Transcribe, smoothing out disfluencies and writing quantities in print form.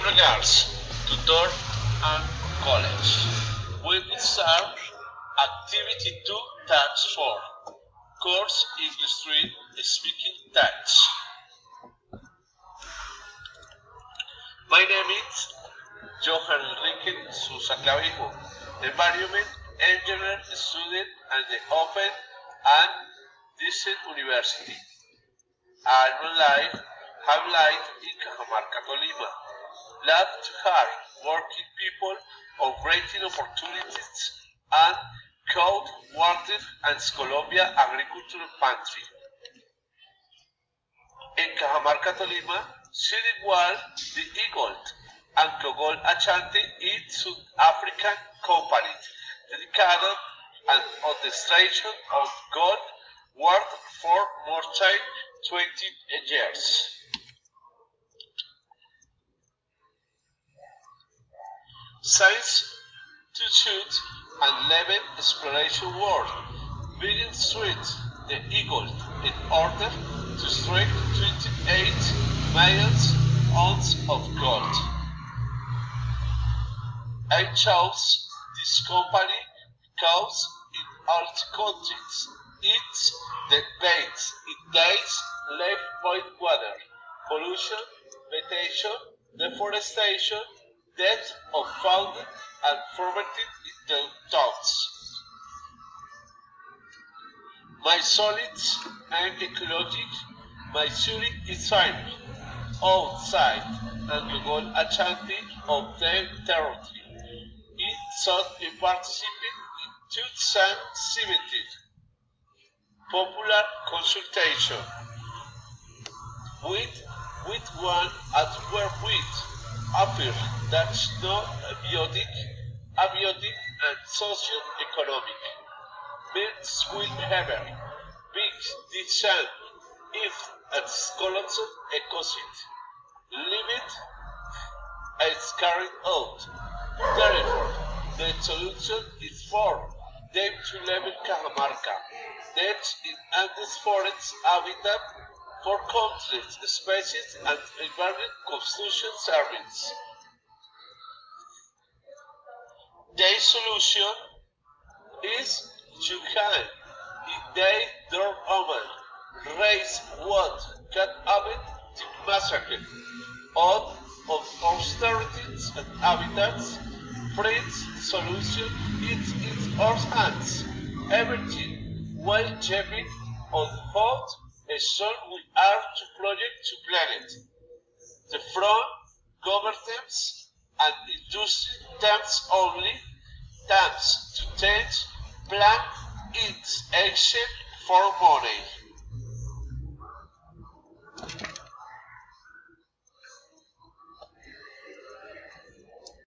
regards, tutor and college. We start activity 2 task 4. Course English 3 speaking task. My name is Johan Susa, environment engineer student at the Open and Decent University. I have lived in Cajamarca, Tolima. Love to hard working people of great opportunities and cold water and Colombia agricultural pantry. En Cajamarca, Tolima, city wall the Eagle and Cogol Achante is South African company dedicated and administration of gold worth for more than 20 years. Science to shoot and level exploration world begins with the Eagle in order to strike 28 million ounces of gold. I chose this company because in all countries it's the base it days left void water, pollution, vegetation, deforestation, death of fauna and fermented in the thoughts. My solids and ecologic, my suiting is fine outside and the goal Ashanti of their territory. It sought a participant in 2017 popular consultation with one at where with appear that no abiotic and socio-economic means will have big design if at skeleton ecosystem limit is carried out. Therefore, the solution is for them to level Cajamarca, that in Andes forest habitat for countless species and environment construction service. Their solution is johan in they their omen, raise what can happen to massacre of austerities and habitats, Prince solution is in our hands. Everything while checking on how a soul we are to project to planet. The front governments and industry terms only terms to change plan its action for money.